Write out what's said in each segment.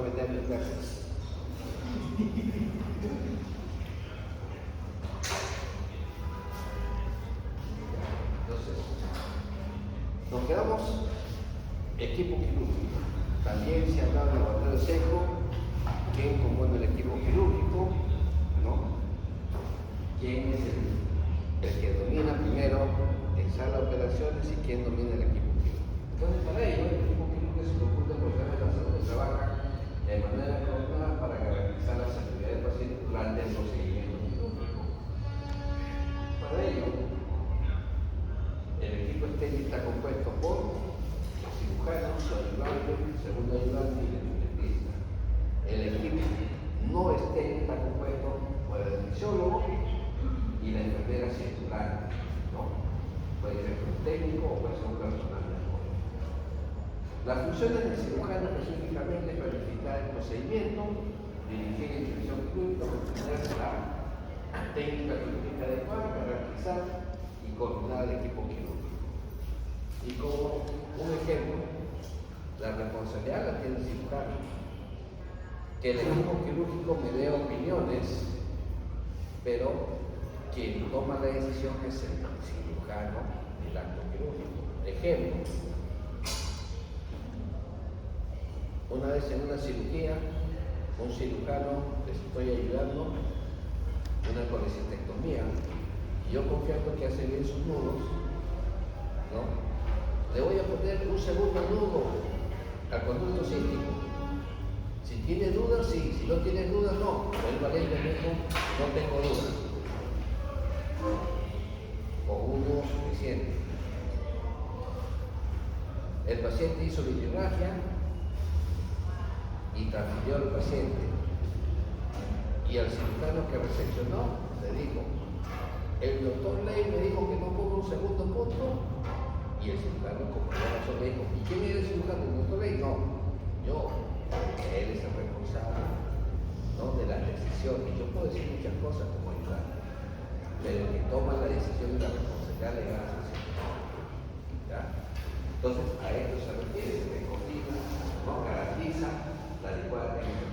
a vender mis clases. Entonces, nos quedamos equipo quirúrgico. También se ha hablado de laboratorio seco, quién compone el equipo quirúrgico, ¿no? ¿Quién es el que domina primero en sala de operaciones y quién domina el equipo quirúrgico? Entonces, para ello, el equipo quirúrgico se compone por de la salud que trabaja de manera coordinada para garantizar la seguridad del paciente durante el procedimiento quirúrgico. Para ello, el equipo estético está compuesto por el cirujano, su ayudante, el segundo ayudante y el instrumentista. El equipo no estético está compuesto por el anestesiólogo y la enfermera circular, ¿no? Puede ser un técnico o puede ser un personal de apoyo. Las funciones del cirujano específicamente es planificar el procedimiento, dirigir la intervención quirúrgica, mantener la técnica quirúrgica adecuada, garantizar y coordinar el equipo quirúrgico. Y como un ejemplo, la responsabilidad la tiene el cirujano. Que el equipo quirúrgico me dé opiniones, pero quien toma la decisión es el cirujano del acto quirúrgico. Ejemplo, una vez en una cirugía, un cirujano les estoy ayudando, una colecistectomía, y yo confiando que hace bien sus nudos, ¿no? Le voy a poner un segundo nudo al conducto cístico. Si tiene dudas, sí. Si no tiene dudas, no. El valiente mismo, no tengo dudas. O un nudo suficiente. El paciente hizo videografía y transfirió al paciente. Y al cirujano que recepcionó le dijo, el doctor Ley me dijo que no ponga un segundo punto. Y el cirujano, como ya razón, le dijo, ¿y quién era el cirujano? ¿El doctor Ley? No, yo. Él es el responsable, ¿no?, de las decisiones. Yo puedo decir muchas cosas como ayudante, pero el que toma la decisión y la responsabilidad legal es el cirujano, ¿ya? Entonces, a esto se refiere, se coordina, ¿no?, garantiza la adecuada técnica.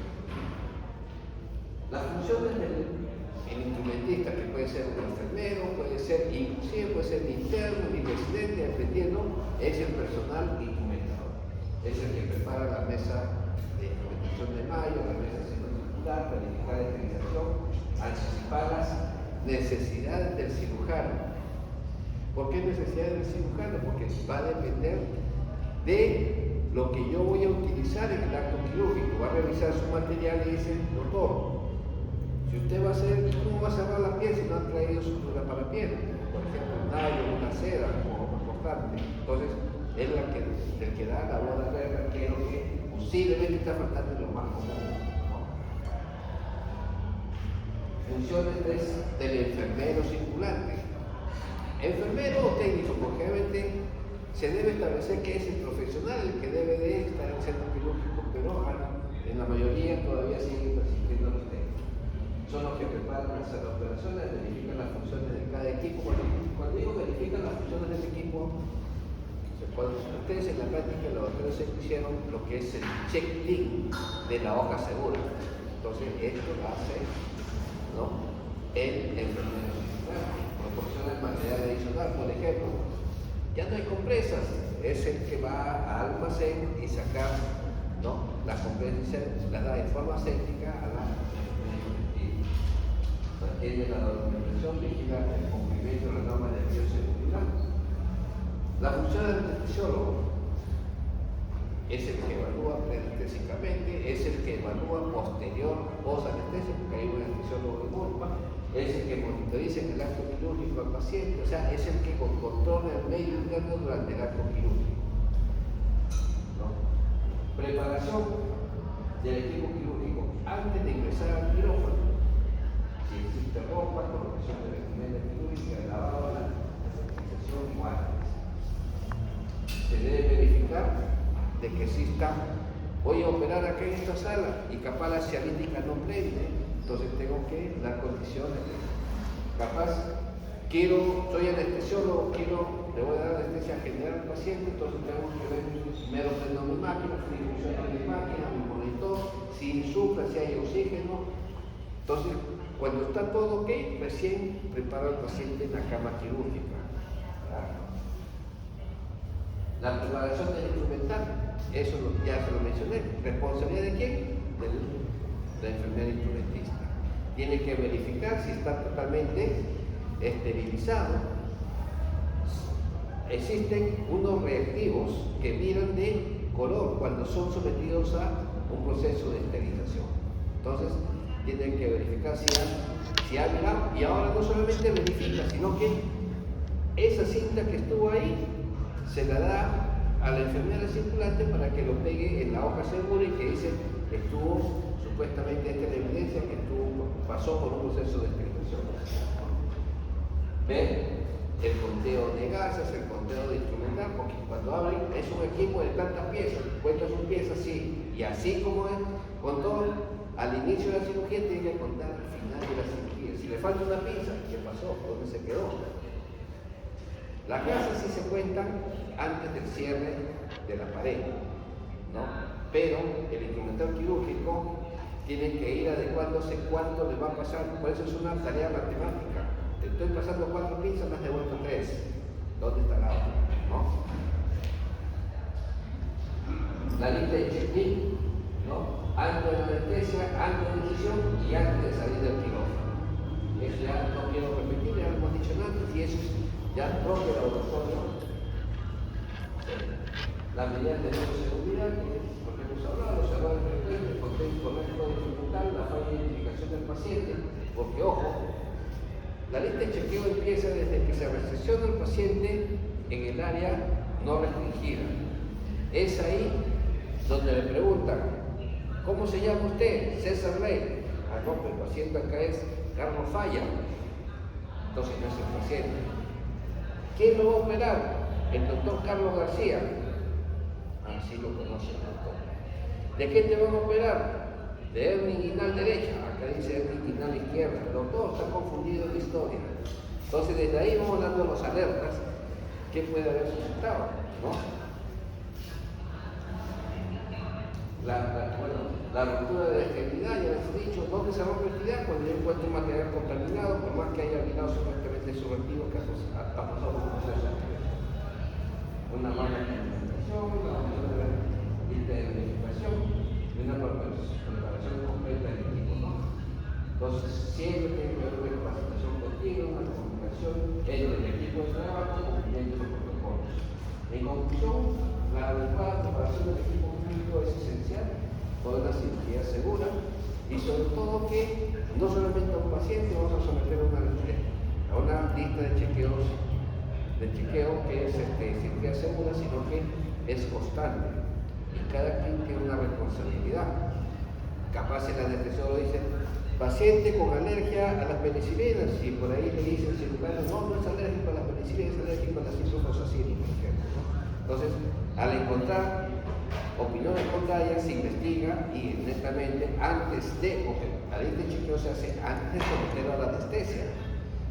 Las funciones del instrumentista, que puede ser un enfermero, puede ser, inclusive puede ser interno ni residente, dependiendo, es el personal instrumentador. Es el que prepara la mesa de instrumentación de mayo, la mesa circular, planificar la esterilización, anticipar las necesidades del cirujano. ¿Por qué necesidades del cirujano? Porque va a depender de lo que yo voy a utilizar en el acto quirúrgico. Va a revisar su material y dice, doctor, si usted va a hacer, ¿cómo va a cerrar la piel si no ha traído su dura para la piel? Por ejemplo, un nylon, una seda, como importante. Entonces, es el que da la boda verde, que es lo que posiblemente está faltando en lo más común, ¿no? Funciones del enfermero circulante. Enfermero o técnico, porque obviamente se debe establecer que es el profesional el que debe de estar en el centro quirúrgico, pero en la mayoría todavía siguen persistiendo los técnicos. Son los que preparan las operaciones, verifican las funciones de cada equipo. Cuando digo verifican las funciones del equipo, cuando ustedes en la práctica de laboratorio se hicieron lo que es el checklist de la hoja segura. Entonces, esto lo hace, ¿no?, el enfermero circulante. Proporciona el material adicional, por ejemplo, ya no hay compresas, es el que va al almacén y sacar, ¿no?, las compresas, las da en forma aséptica a la mantiene la documentación, vigila el cumplimiento de las normas de bioseguridad. La función del anestesiólogo es el que evalúa preanestésicamente, es el que evalúa posterior post-anestesia, porque hay un anestesiólogo de culpa, es el que monitoriza en el acto quirúrgico al paciente, o sea, es el que controla el medio interno durante el acto quirúrgico, ¿no? Preparación del equipo quirúrgico antes de ingresar al quirófano. Si existe ropa, colocación de vestimenta quirúrgica, lavado, la desinfección y guantes. Se debe verificar de que sí está, voy a operar acá en esta sala y capaz la cialítica no prende, entonces tengo que dar condiciones. Capaz, soy anestesiólogo, le voy a dar anestesia general al paciente, entonces tengo que ver primero prendo mi máquina, mi función de mi máquina, mi monitor conductor, si insufla, si hay oxígeno. Entonces, cuando está todo ok, recién prepara al paciente en la cama quirúrgica. La preparación del instrumental, eso ya se lo mencioné. ¿Responsabilidad de quién? De la enfermera instrumentista. Tiene que verificar si está totalmente esterilizado. Existen unos reactivos que miran de color cuando son sometidos a un proceso de esterilización. Entonces, tienen que verificar si ha mirado, y ahora no solamente verifica, sino que esa cinta que estuvo ahí se la da a la enfermera circulante para que lo pegue en la hoja segura y que dice que estuvo, supuestamente esta es la evidencia, que pasó por un proceso de esterilización. ¿Ven? El conteo de gases, el conteo de instrumental, porque cuando abren es un equipo de tantas piezas, cuentan sus piezas, sí, y así como es, contó al inicio de la cirugía, tiene que contar al final de la cirugía. Si le falta una pieza, ¿qué pasó? ¿Dónde se quedó? Las gasas sí se cuentan antes del cierre de la pared, ¿no? Pero el instrumental quirúrgico tiene que ir adecuándose cuánto le va a pasar, por eso es una tarea matemática. Estoy pasando 4 pinzas, me has devuelto 3. ¿Dónde está la otra? ¿No? La lista de check-in, ¿no? Antes de la anestesia, antes de la incisión y antes de salir del quirófano. Eso ya no quiero repetir, ya lo hemos dicho antes, y eso es ya propio del laboratorio. Las medidas de seguridad, porque hemos hablado, los errores frecuentes, el conteo incorrecto de instrumental, la falla de identificación del paciente, porque ojo, la lista de chequeo empieza desde que se recepciona al paciente en el área no restringida. Es ahí donde le preguntan, ¿cómo se llama usted? César Rey. Ah, no, pero el paciente acá es Carlos Falla. Entonces no es el paciente. ¿Quién lo va a operar? El doctor Carlos García. Ah, sí lo conoce el doctor. ¿De qué te van a operar? De hernia inguinal derecha, acá dice hernia inguinal izquierda, pero todo está confundido en la historia. Entonces desde ahí vamos dando las alertas que puede haber suscitado, ¿no? La ruptura de la esterilidad, ya les he dicho, ¿dónde se rompe la esterilidad? Cuando yo encuentro un material contaminado, por más que haya mirado supuestamente su reactivo, que ha pasado por un proceso de una mala implementación, una mala identificación y una preparación completa del equipo, ¿no? Entonces, siempre tiene que haber una capacitación continua, una comunicación entre el equipo de trabajo y cumplimiento de los protocolos. En conclusión, la adecuada preparación del equipo clínico es esencial para una cirugía segura y sobre todo que no solamente a un paciente vamos a someter a una lista de chequeo que es cirugía segura, sino que es constante y cada quien tiene una responsabilidad. Capaz el anestesiólogo dice, paciente con alergia a las penicilinas, y por ahí le dice el cirujano, no es alérgico a las penicilinas, es alérgico a las ciprofloxacin, por ejemplo, ¿no? Entonces, al encontrar opiniones contrarias, se investiga y netamente antes de, porque la lista de chequeo se hace antes de someterlo a la anestesia.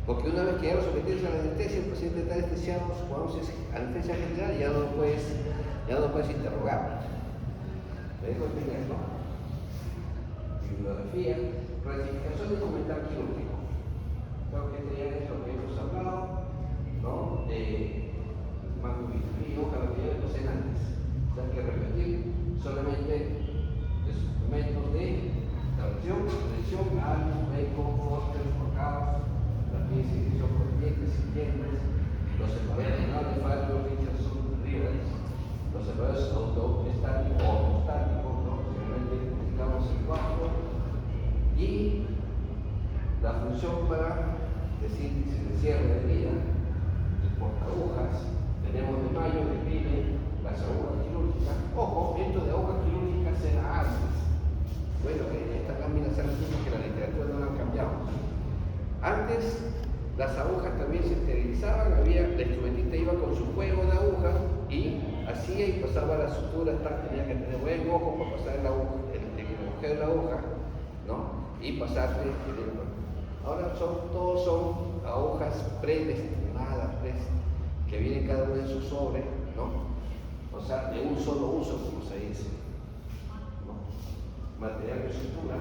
Porque una vez que ya lo sometes a la anestesia, el paciente está anestesiado, supongamos es anestesia general, ya no lo puedes interrogar. ¿Ves lo que es, no? Bibliografía, clasificación de instrumental quirúrgico. Creo que ya es lo que hemos hablado, ¿no? De macrobiología, ojalá que ya lo sé antes. Hay que repetir solamente los instrumentos de tracción, presión, algo, eco, Foster, Focados, la pieza de incisión por dientes y dientes, los separadores de Falco, Richardson, Rivers, los separadores autoestáticos o autostáticos, ¿no? Generalmente utilizamos el 4, y la función para decir si se cierra de herida, el portagujas, tenemos de mayo, de pile, las agujas quirúrgicas. Ojo, esto de agujas quirúrgicas era antes. Bueno, estas láminas eran mismas que la literatura no la han cambiado. Antes, las agujas también se esterilizaban, la instrumentista iba con su juego de aguja y hacía y pasaba la sutura, tenía que tener buen ojo para pasar el agujero de la aguja, ¿no? Y pasarte el. Ahora todos son agujas predestinadas, que vienen cada una en su sobre, ¿no? O sea, de un solo uso, como se dice, ¿no? material de sutura,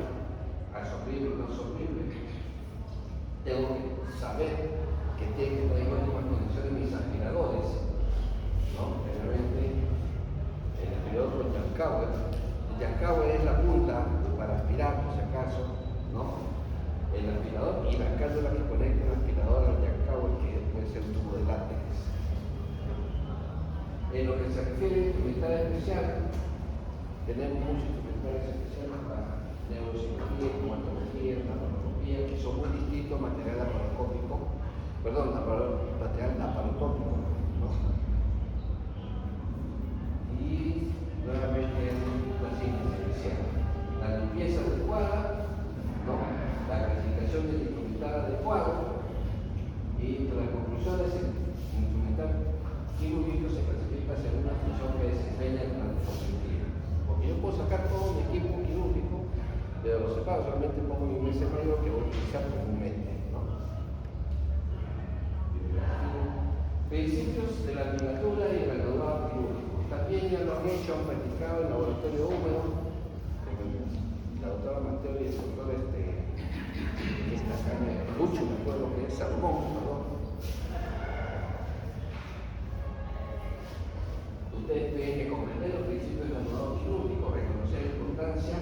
absorbible o no absorbible, tengo que saber que tienen las mismas condiciones mis aspiradores, ¿no? Generalmente el aspirador con Yankauer. El Yankauer es la punta para aspirar, por si acaso, ¿no? El aspirador y la cánula que conecta el aspirador al Yankauer, que puede ser un tubo de látex. En lo que se refiere a instrumental especial, tenemos muchos instrumentales especiales para neurocirugía, hematología, laparoscopía, que son muy distintos a material laparoscópico, material laparotópico, ¿no? Y nuevamente la ciencia especial. La limpieza adecuada, ¿no? La clasificación del instrumental adecuado, y la conclusión de ese instrumental quirúrgico se clasifica según una función que desempeña durante la cirugía. Porque yo puedo sacar todo mi equipo quirúrgico, pero lo separo, solamente pongo mi mesa mayor que voy a utilizar comúnmente, ¿no? Principios de la ligatura y el graduado quirúrgico. También ya lo han hecho, han practicado en laboratorio húmedo, como la doctora Mateo y el doctor esta caña, Lucho, me acuerdo que es Salomón, perdón. Ustedes tienen que comprender los principios del graduado quirúrgico, reconocer la importancia,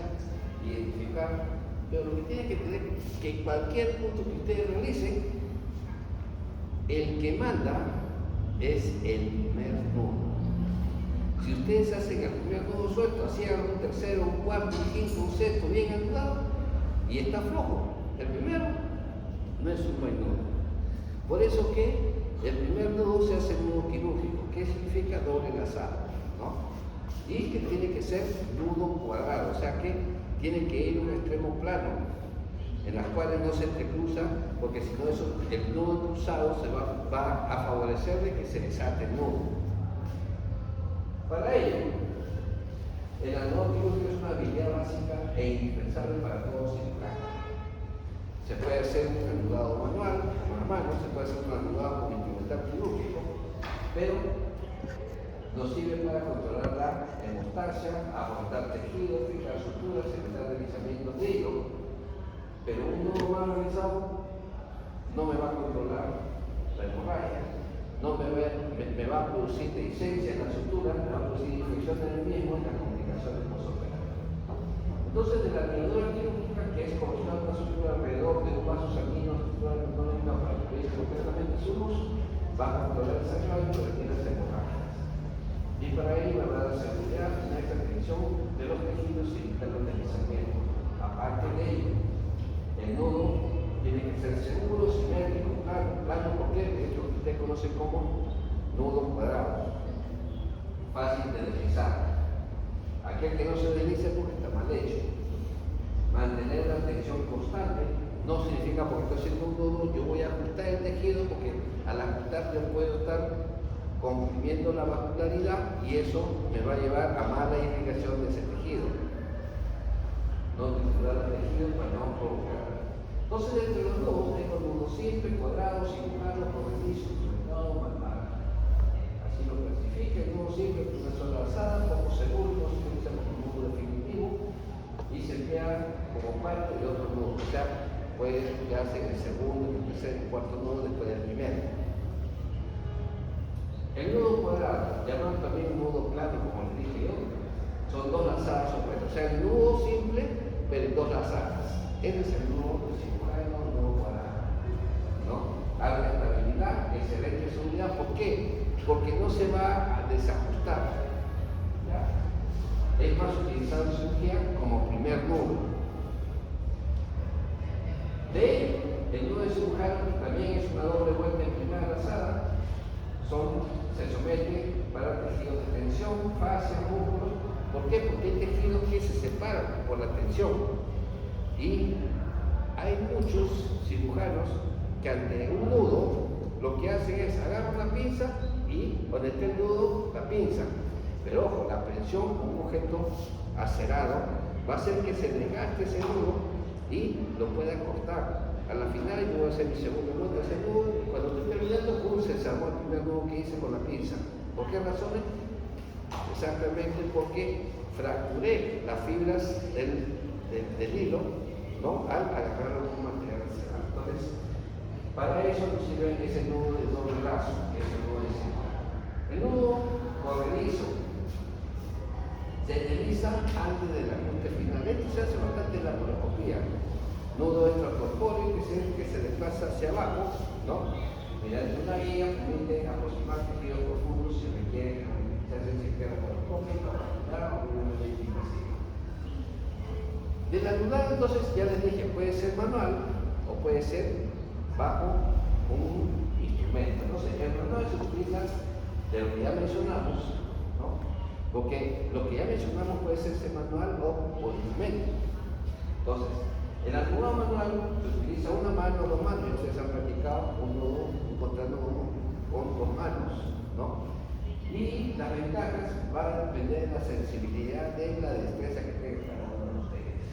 identificar, pero lo que tienen que entender es que cualquier punto que ustedes realicen, el que manda es el primer nudo. Si ustedes hacen el primer nudo suelto, hacían un tercero, un cuarto, un quinto, un sexto bien anudado y está flojo, el primero no es un buen nudo. Por eso que el primer nudo se hace nudo quirúrgico. ¿Qué significa? Doble lazado, ¿no? Y que tiene que ser nudo cuadrado, o sea que tiene que ir un extremo plano, en las cuales no se entrecruza, porque si no el nudo cruzado va a favorecer de que se desate el nudo. Para ello, el anudado quirúrgico es una habilidad básica e indispensable para todos cirujanos. Se puede hacer un anudado manual, con la mano, se puede hacer un anudado con instrumental quirúrgico, pero nos sirve para controlar la hemostasia, aportar tejidos, fijar suturas, evitar deslizamientos de hilo. Pero un nudo mal realizado no me va a controlar la hemorragia, no me va a producir dehiscencia en la sutura, me va a producir infección en el mismo y las complicaciones posoperatorias. Entonces, de la ligadura quirúrgica, que es cortar una sutura alrededor de un vaso sanguíneo estructural para cubrir completamente su luz, va a controlar el sangrado y prevenir las hemorragias. Y para ello habrá la seguridad y la extensión de los tejidos y evitar los deslizamientos. Aparte de ello, el nudo tiene que ser seguro, simétrico, plano, porque es lo que ustedes conocen como nudo cuadrado, fácil de deslizar. Aquel que no se desliza porque está mal hecho. Mantener la tensión constante no significa porque estoy haciendo un nudo, yo voy a ajustar el tejido, porque al ajustar yo puedo estar comprimiendo la vascularidad y eso me va a llevar a mala irrigación de ese tejido. No triturar el tejido para no provocar. Entonces, entre los nudos tengo nudos simples, cuadrados, circulares, corredizos, instrumentados, manual. Así lo clasifica. El nudo simple es una sola alzada, poco seguro, no se utiliza como nudo definitivo y se emplea como parte de otro nudo. O sea, puede emplearse en el segundo, en el tercer, en el cuarto nudo después del primero. El nudo cuadrado, llamado también nudo plano, como les dije yo, son dos lazadas opuestas. O sea, el nudo simple, pero en dos lazadas. Ese es el nudo cirujano, nudo cuadrado, ¿no? Alta estabilidad, excelente seguridad. ¿Por qué? Porque no se va a desajustar. ¿Ya? Es más utilizado en cirugía como primer nudo. De ello, el nudo de cirujano también es una doble vuelta en primera lazada. Se somete para tejidos de tensión, fascia, músculos. ¿Por qué? Porque hay tejidos que se separan por la tensión. Y hay muchos cirujanos que ante un nudo lo que hacen es agarrar una pinza y donde esté el nudo, la pinza. Pero ojo, la presión con un objeto acerado va a hacer que se desgaste ese nudo y lo pueda cortar. A la final yo voy a hacer mi segundo nudo, ese nudo, y cuando estoy terminando, se desarmó el primer nudo que hice con la pinza. ¿Por qué razones? Exactamente porque fracturé las fibras del del hilo, ¿no? Al agarrar un material cerrado. Entonces, para eso nos sirve ese nudo de doble lazo, ese nudo de cinta. El nudo corredizo se desliza antes del ajuste final. Esto se hace bastante en la laparoscopía. Nudo extracorpóreo que se desplaza hacia abajo, ¿no? Mediante una guía permite aproximar tejidos profundos si requiere se hace cirugía laparoscópica o una identificación. Del anudado, entonces, ya les dije, puede ser manual o puede ser bajo un instrumento. Entonces, el manual se utiliza de lo que ya mencionamos, ¿no? Porque lo que ya mencionamos puede ser manual o por instrumento. Entonces, el anudado manual se utiliza una mano o dos manos. Ustedes han practicado un nudo encontrando uno con dos manos, ¿no? Y las ventajas van a depender de la sensibilidad, de la destreza que tenga cada uno de ustedes.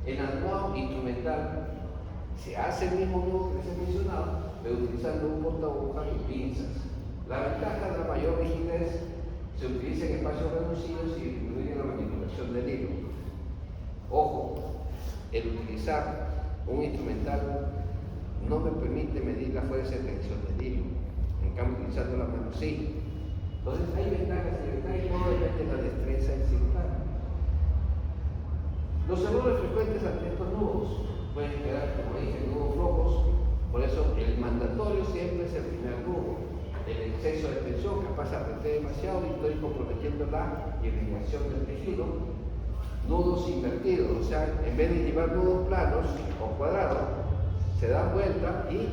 El anudado instrumental se hace el mismo nudo que se ha mencionado, pero utilizando un portabujas y pinzas. La ventaja de la mayor rigidez se utiliza en espacios reducidos y disminuye la manipulación del hilo. Ojo, el utilizar un instrumental no me permite medir la fuerza de tensión del hilo. En cambio, utilizando la mano sí. Entonces, hay ventajas y ventajas y todo depende de la destreza del cirujano. Los errores frecuentes ante estos nudos pueden quedar, como dije, nudos flojos. Por eso, el mandatorio siempre es el primer nudo. El exceso de tensión capaz de apretar demasiado y estoy comprometiendo la irrigación del tejido. Nudos invertidos, o sea, en vez de llevar nudos planos o cuadrados, se dan vuelta y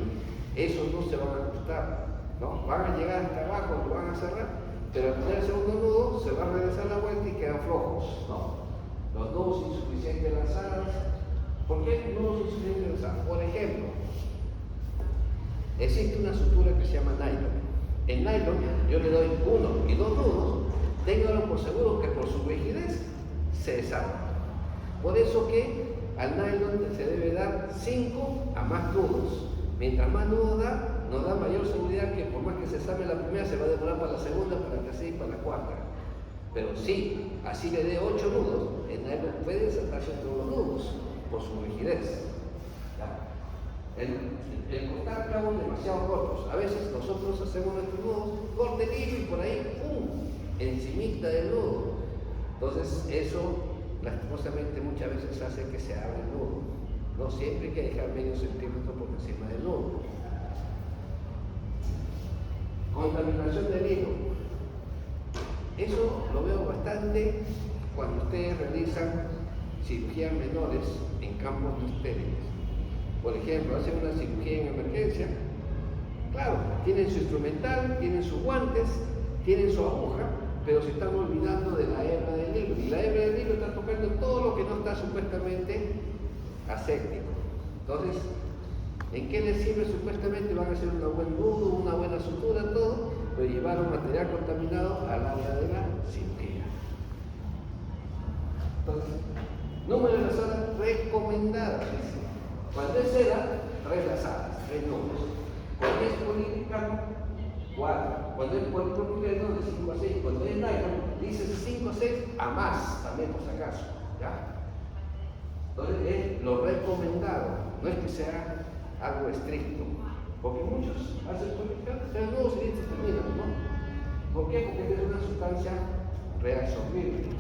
esos no se van a ajustar, ¿no? Van a llegar hasta abajo, lo van a cerrar, pero al tener el segundo nudo se va a regresar la vuelta y quedan flojos, ¿no? Los nudos insuficientes lanzadas. ¿Por qué nudos insuficientes lanzadas? Por ejemplo, existe una sutura que se llama nylon. En nylon yo le doy uno y dos nudos, ténganlo por seguro que por su rigidez se desarma. Por eso que al nylon se debe dar 5 a más nudos. Mientras más nudos da, nos da mayor seguridad que por más que se desarme la primera, se va a demorar para la segunda, para la tercera y para la cuarta. Pero si así le dé 8 nudos, el nylon puede desatarse entre los nudos por su rigidez. El cortar clavos demasiado cortos. A veces nosotros hacemos nuestros nudos, corte libre y por ahí, ¡pum!, encimita del nudo. Entonces eso, lastimosamente, muchas veces hace que se abra el nudo. No siempre hay que dejar medio centímetro por encima del nudo. Contaminación del hilo. Eso lo veo bastante cuando ustedes realizan cirugías menores en campos no estériles. Por ejemplo, hacen una cirugía en emergencia. Claro, tienen su instrumental, tienen sus guantes, tienen su aguja, pero se están olvidando de la hebra del hilo. Y la hebra del hilo está tocando todo lo que no está supuestamente aséptico. Entonces, ¿en qué les sirve supuestamente? Van a hacer un buen nudo, una buena sutura, todo, pero llevar un material contaminado al área de la cirugía. Entonces, número de las horas recomendadas. Cuando es cera, 3 lazadas, 3 nudos. Cuando es polipropileno, 4. Cuando es polipropileno, de 5 a 6. Cuando es nylon, dice 5 a 6 a más, también por si acaso. ¿Ya? Entonces es lo recomendado, no es que sea algo estricto. Porque muchos hacen polipropileno, pero nuevos y se terminan, ¿no? ¿Por qué? Porque es una sustancia reabsorbible.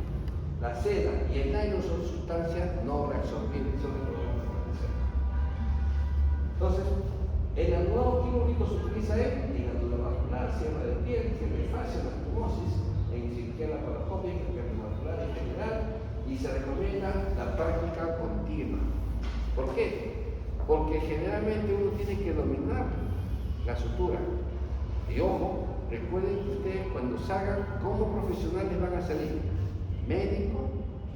La seda y el nylon son sustancias no reabsorbibles, son entonces, el anudado quirúrgico se utiliza en ligadura vascular, cierre de piel, cierre de fascia, anastomosis, en cirugía laparoscópica, cardiovascular en general, y se recomienda la práctica continua. ¿Por qué? Porque generalmente uno tiene que dominar la sutura. Y ojo, recuerden que ustedes cuando salgan como profesionales van a salir médico,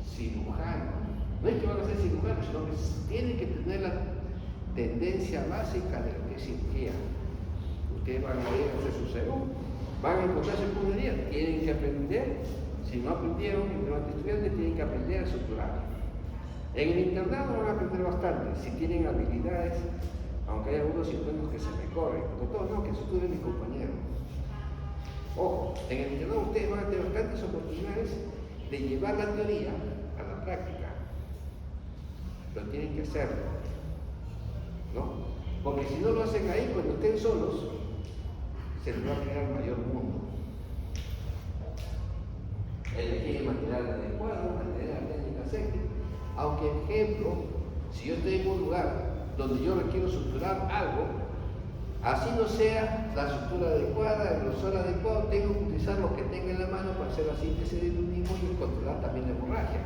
cirujano. No es que van a ser cirujanos, sino que tienen que tener la tendencia básica de lo que es cirugía. Ustedes van a ir a hacer su según, van a encontrarse con un día, tienen que aprender. Si no aprendieron, durante estudiantes tienen que aprender a suturar. En el internado van a aprender bastante, si tienen habilidades, aunque hay algunos sistemas que se recorren. Doctor, no, que suture mi compañero. Ojo, en el internado ustedes van a tener bastantes oportunidades de llevar la teoría a la práctica. pero tienen que hacerlo, ¿no? Porque si no lo hacen ahí, cuando estén solos, se les va a crear mayor mundo. Elegir el material adecuado, mantener la técnica sexy. Aunque, ejemplo, si yo estoy en un lugar donde yo requiero estructurar algo, así no sea la estructura adecuada, el grosor adecuado, tengo que utilizar lo que tenga en la mano para hacer la síntesis del mismo y controlar también la hemorragia.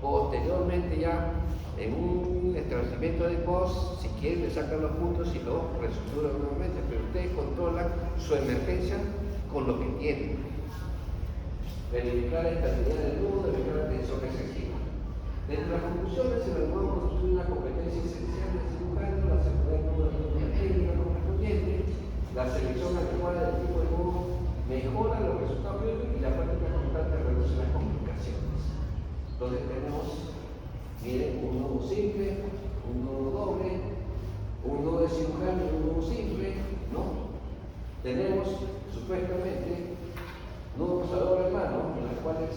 Posteriormente ya, en un establecimiento adecuado, si quieren le sacan los puntos y lo reestructuran nuevamente, pero ustedes controlan su emergencia con lo que tienen. Verificar la estabilidad del nudo, verificar la tensión excesiva. Dentro de las conclusiones, se evaluó constituir una competencia esencial del cirujano, la seguridad del nudo de la técnica correspondiente, la selección adecuada del tipo de nudo mejora los resultados clínicos y la práctica constante reduce las complicaciones. Entonces tenemos, miren, un nudo simple, un nudo doble, un nudo de cirujano y un nudo simple, ¿no? Tenemos, supuestamente, nudos a doble mano, en las cuales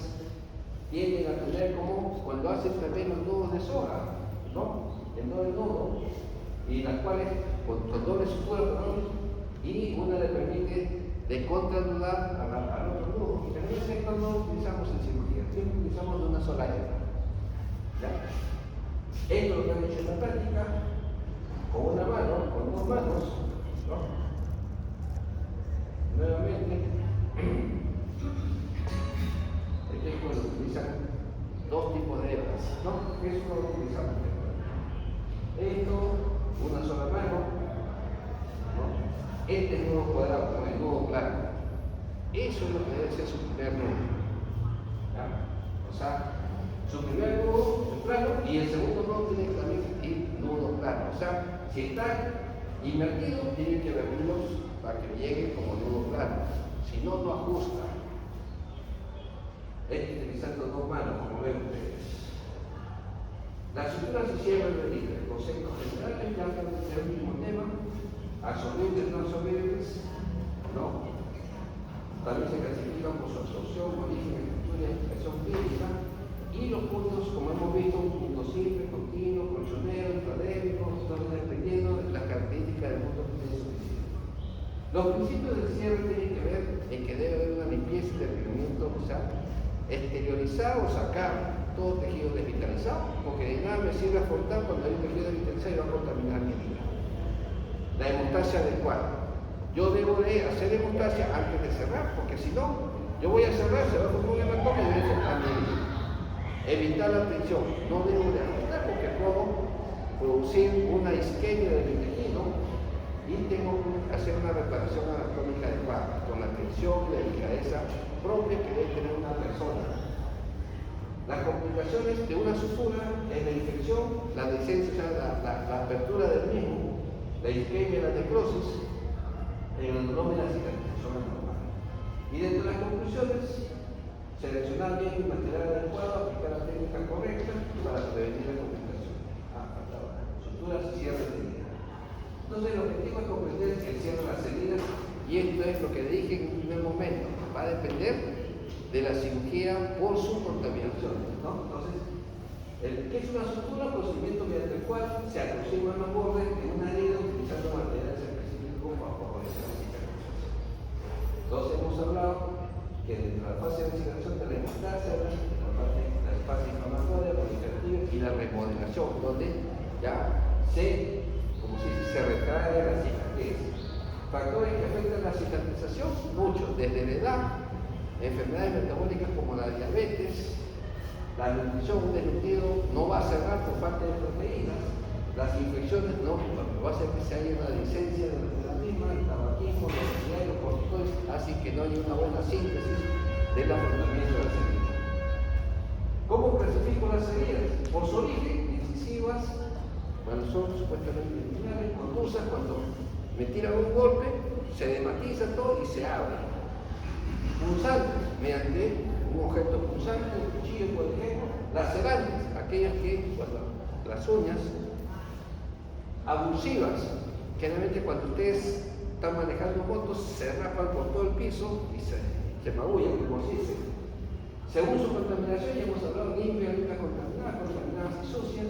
tienden a tener como cuando hacen también los nudos de soga, ¿no? El doble nudo, y las cuales con doble sutura, ¿no? Y una le permite de contranudar al otro nudo. Pero en ese caso no utilizamos en cirugía, siempre utilizamos de una sola hebra. ¿Ya? Esto lo que han hecho en la práctica, con una mano, con dos manos, ¿no? Nuevamente, es cuando utilizan dos tipos de hebras, ¿no? Eso no lo utilizamos. Esto, una sola mano, ¿no? Este nudo cuadrado, ¿no? El nudo plano. Eso es lo que debe ser su primer nudo. ¿Ya? O sea, su primer nudo es plano y el segundo nudo tiene que también ir nudo plano. O sea, si están invertidos, tienen que vertirlos para que llegue como nudo plano. Si no, no ajusta. Utilizando dos manos, como ven ustedes. La sutura se cierra en el libre. Conceptos generales, ya es el mismo tema. Absorbibles, no absorbibles, no. También se clasifican por su absorción, origen, estructura y expresión clínica. Y los puntos, como hemos visto, un punto simple, continuo, colchonero, intradérmico, todo dependiendo de las características del punto que ustedes utilizan. Los principios del cierre tienen que ver en que debe haber una limpieza y derretimiento, o sea, exteriorizar o sacar todo tejido desvitalizado, porque de nada me sirve aportar cuando hay un tejido desvitalizado y va a contaminar mi vida. La hemostasia adecuada. Yo debo de hacer hemostasia antes de cerrar, porque si no, yo voy a cerrar, se va a formar un hematoma y voy a cerrar. Evitar la tensión, no debo de ajustar porque puedo producir una isquemia de mi tejido y tengo que hacer una reparación anatómica adecuada, con la tensión y la delicadeza propia que debe tener una persona. Las complicaciones de una sutura es la infección, la descensa, la apertura del mismo, la isquemia, la necrosis, el dolor y la cicatrización anormal. Y dentro de las conclusiones, seleccionar bien el material adecuado, aplicar la técnica correcta para prevenir la complicación. Suturas y cierre de heridas. Entonces el objetivo es comprender el cierre de las heridas y esto es lo que dije en un primer momento. Va a depender de la cirugía por su contaminación, ¿no? Entonces, ¿qué es una sutura? Procedimiento mediante el cual se aproximan los bordes de una herida utilizando materiales específicos para favorecer la cicatrización. Entonces hemos hablado que dentro de la fase de cicatrización de la hemostasia, la fase inflamatoria, proliferativa y la remodelación, donde ya se retrae la cicatriz. Factores que afectan la cicatrización, muchos, desde la edad, enfermedades metabólicas como la diabetes, la nutrición, un desnutrido no va a cerrar por falta de proteínas, las infecciones no, lo que va a hacer que se haya una licencia de la misma, el tabaquismo, los obesidad y los corticoides, así que no haya una buena síntesis del afrontamiento de las heridas. ¿Cómo clasifico las heridas? Por su origen, incisivas, cuando son supuestamente iniciales, contusas, cuando me tiran un golpe, se dematiza todo y se abre. Punzantes, mediante un objeto punzante, un cuchillo, por ejemplo. Lacerantes, aquellas que, cuando las uñas, abusivas, generalmente cuando ustedes están manejando motos, se rapan por todo el piso y se magullan, como se dice. Según su contaminación, ya hemos hablado, limpias, contaminadas y sucias.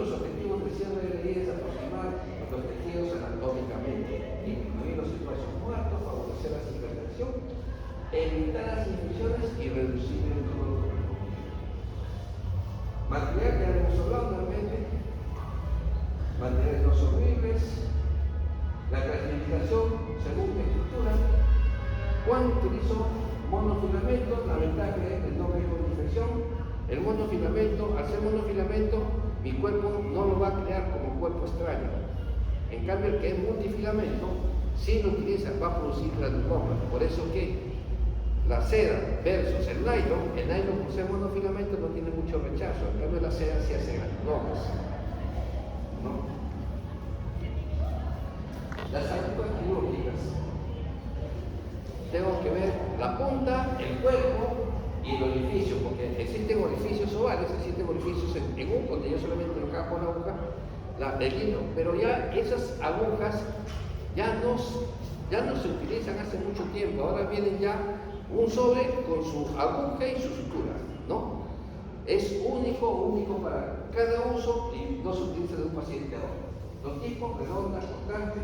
los objetivos de cierre de herida es aproximar los tejidos anatómicamente, incluir los espacios muertos, favorecer la cicatrización, evitar las infecciones y reducir el dolor. Material, ya hemos hablado nuevamente, materiales no solubles, la clasificación según la estructura. Cuando utilizo monofilamento, la ventaja es que no riesgo de infección. El monofilamento, al ser monofilamento, mi cuerpo no lo va a crear como cuerpo extraño. En cambio, el que es multifilamento, si lo utiliza, va a producir granulomas. Por eso que la seda versus el nylon por ser monofilamento no tiene mucho rechazo. En cambio, la seda sí hace granulomas, ¿no? Las agujas quirúrgicas. Tengo que ver la punta, el cuerpo y el orificio, porque existen orificios ovales, existen orificios en un, donde yo solamente lo cago con la aguja, el hilo, pero ya esas agujas ya no se utilizan hace mucho tiempo. Ahora vienen ya un sobre con su aguja y su sutura, ¿no? Es único para cada uso y no se utiliza de un paciente a otro. Los tipos, redondas, constante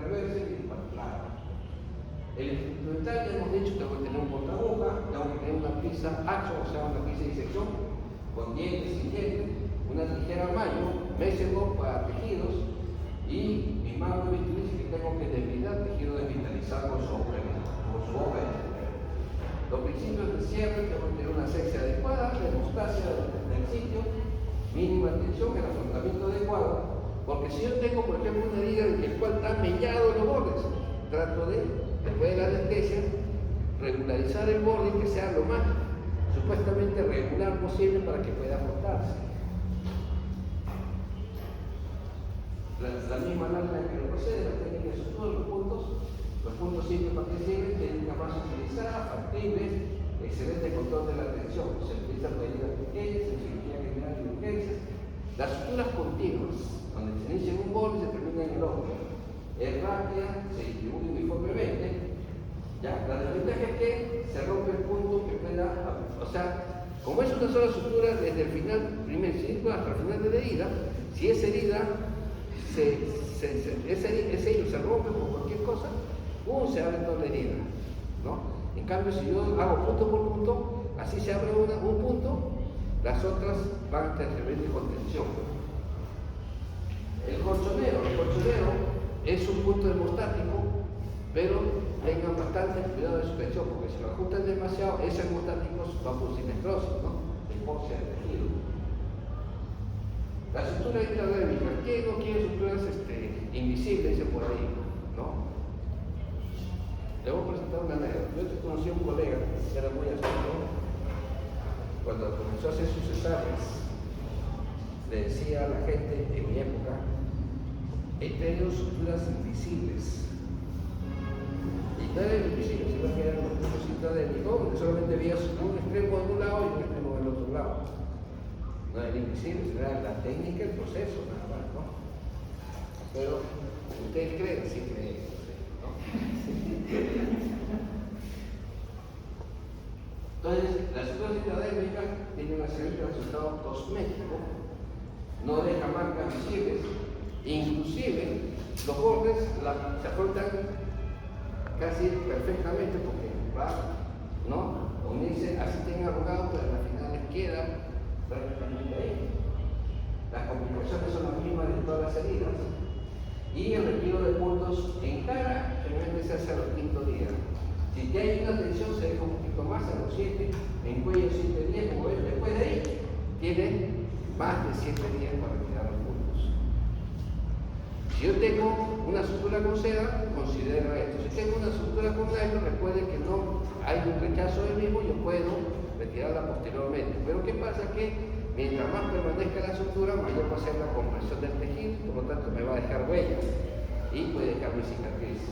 reversa y particular. El instrumental, ya hemos dicho, tengo que tener un portaguja, tengo que tener una pinza hacho, o sea, una pinza de disección, con dientes, sin dientes, una tijera mayo, méseco para tejidos y mi mano de bisturí que tengo que desvidar tejido desvitalizado con su hoja. Los principios de cierre, tengo que tener una asepsia adecuada, la hemostasia del sitio, mínima tensión, el afrontamiento adecuado. Porque si yo tengo, por ejemplo, una herida en la cual está mellado los bordes, trato de, después de la anestesia, regularizar el borde y que sea lo más supuestamente regular posible para que pueda afrontarse. La misma lámina que lo procede, la técnica de sutura, los puntos simples para que sirven, técnica más utilizada, factible, excelente control de la tensión. Se utiliza para heridas pequeñas, en cirugía general y urgencias. Las suturas continuas, donde se inicia en un borde y se termina en el otro, es rápida, se distribuye uniformemente. Ya, la desventaja es que se rompe el punto que pueda, o sea, como es una sola sutura desde el final, primer círculo hasta el final de la herida, si esa herida, ese hilo se rompe por cualquier cosa, se abre toda la herida, ¿no? En cambio, si yo hago punto por punto, así se abre un punto, las otras van a tener contención. El colchonero es un punto hemostático, pero tengan bastante cuidado de su tensión, porque si lo ajustan demasiado, ese hemostático va a producir necrosis, ¿no? Hipoxia del tejido. La sutura intradérmica, ¿quién no quiere suturas invisibles? Dice por ahí, ¿no? Le voy a presentar una anécdota. Yo conocí a un colega que era muy astuto. Cuando comenzó a hacer sus cesáreas, le decía a la gente en mi época: he tenido suturas invisibles. Y no eran invisibles, sino que eran los puntos intradérmicos, donde solamente veías un extremo de un lado y un extremo del otro lado. No eran invisibles, era la técnica, el proceso, nada más, ¿no? Pero ustedes creen, sí creen, ¿no? Entonces, la sutura intradérmica tiene un excelente resultado cosmético, no deja marcas visibles, inclusive los bordes se afrontan casi perfectamente porque va, ¿no? Unirse, así tienen arrugado, pero al final les queda prácticamente ahí. Las complicaciones son las mismas de todas las heridas y el retiro de puntos en cara generalmente se hace a los 5 días. Si ya hay una tensión, se deja un poquito más a los 7, en cuello 7 días, como ven, después de ahí tiene más de 7 días para retirar los puntos. Si yo tengo una sutura con seda, considero esto. Si tengo una sutura con nylon, recuerden que no hay un rechazo del mismo, yo puedo retirarla posteriormente. Pero ¿qué pasa? Que mientras más permanezca la sutura, mayor va a ser la compresión del tejido, por lo tanto me va a dejar huella y puede dejar mi cicatriz.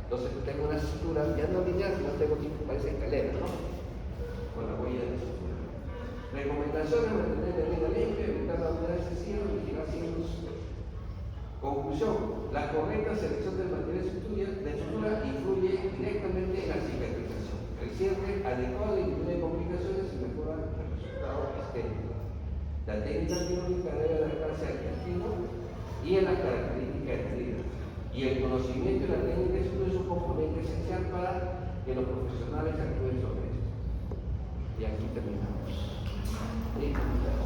Entonces tengo una sutura ya no lineal, sino tengo tipo, parece escalera, ¿no? Con la huella de sutura. Recomendaciones: mantener la herida limpia, evitar la humedad excesiva, vigilar signos. Conclusión: la correcta selección del material de sutura influye directamente en la cicatrización. El cierre adecuado disminuye complicaciones y mejora el resultado estético. De La técnica quirúrgica debe adaptarse al destino y a las características adquiridas. Y el conocimiento de la técnica de estudio es un componente esencial para que los profesionales actúen sobre esto. Y aquí terminamos.